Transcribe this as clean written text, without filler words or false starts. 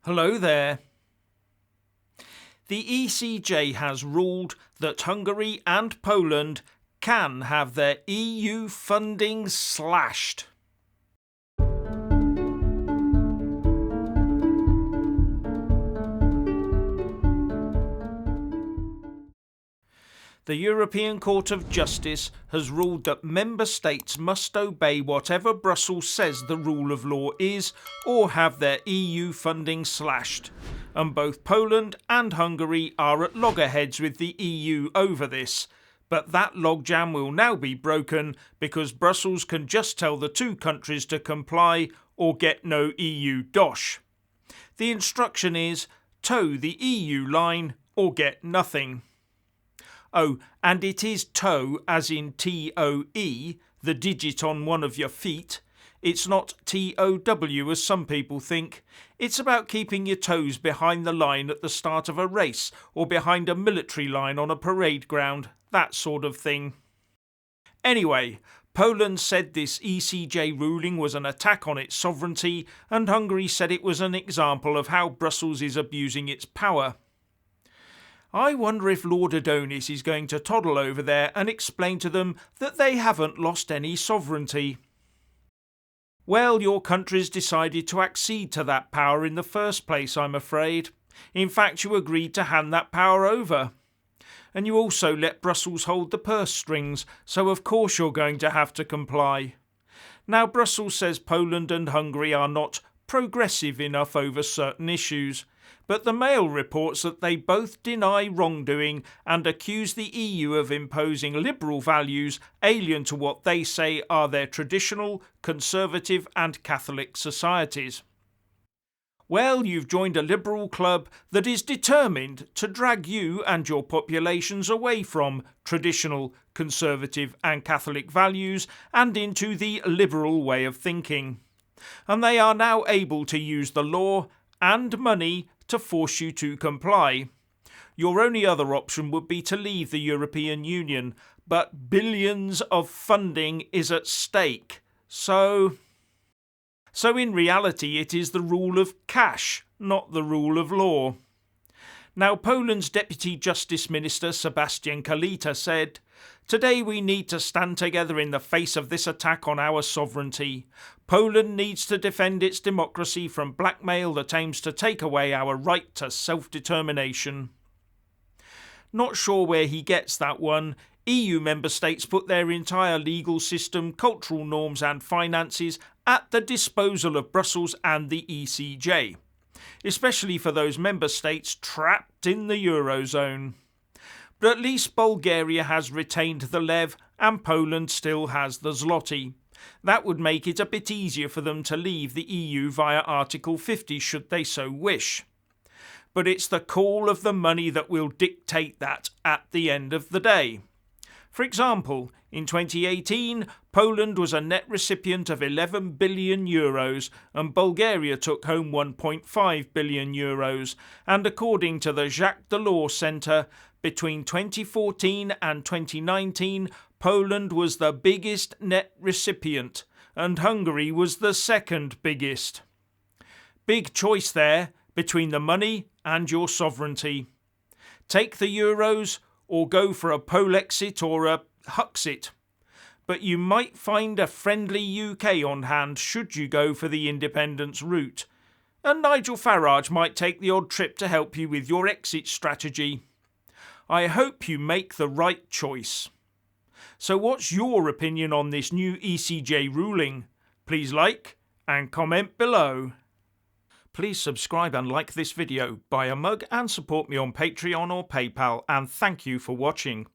Hello there. The ECJ has ruled that Hungary and Poland can have their EU funding slashed. The European Court of Justice has ruled that member states must obey whatever Brussels says the rule of law is or have their EU funding slashed, and both Poland and Hungary are at loggerheads with the EU over this. But that logjam will now be broken because Brussels can just tell the two countries to comply or get no EU dosh. The instruction is toe the EU line or get nothing. Oh, and it is toe as in TOE, the digit on one of your feet. It's not TOW as some people think. It's about keeping your toes behind the line at the start of a race or behind a military line on a parade ground, that sort of thing. Anyway, Poland said this ECJ ruling was an attack on its sovereignty, and Hungary said it was an example of how Brussels is abusing its power. I wonder if Lord Adonis is going to toddle over there and explain to them that they haven't lost any sovereignty. Well, your countries decided to accede to that power in the first place, I'm afraid. In fact, you agreed to hand that power over. And you also let Brussels hold the purse strings, so of course you're going to have to comply. Now, Brussels says Poland and Hungary are not progressive enough over certain issues, but the Mail reports that they both deny wrongdoing and accuse the EU of imposing liberal values alien to what they say are their traditional, conservative and Catholic societies. Well, you've joined a liberal club that is determined to drag you and your populations away from traditional, conservative and Catholic values and into the liberal way of thinking. And they are now able to use the law and money to force you to comply. Your only other option would be to leave the European Union, but billions of funding is at stake. So in reality it is the rule of cash, not the rule of law. Now, Poland's Deputy Justice Minister Sebastian Kalita said, "Today we need to stand together in the face of this attack on our sovereignty. Poland needs to defend its democracy from blackmail that aims to take away our right to self-determination." Not sure where he gets that one. EU member states put their entire legal system, cultural norms and finances at the disposal of Brussels and the ECJ, especially for those member states trapped in the Eurozone. But at least Bulgaria has retained the lev and Poland still has the zloty. That would make it a bit easier for them to leave the EU via Article 50 should they so wish. But it's the call of the money that will dictate that at the end of the day. For example, in 2018, Poland was a net recipient of 11 billion euros and Bulgaria took home 1.5 billion euros, and according to the Jacques Delors Centre, between 2014 and 2019, Poland was the biggest net recipient and Hungary was the second biggest. Big choice there between the money and your sovereignty. Take the euros or go for a Polexit or a Huxit. But you might find a friendly UK on hand should you go for the independence route. And Nigel Farage might take the odd trip to help you with your exit strategy. I hope you make the right choice. So what's your opinion on this new ECJ ruling? Please like and comment below. Please subscribe and like this video, buy a mug and support me on Patreon or PayPal, and thank you for watching.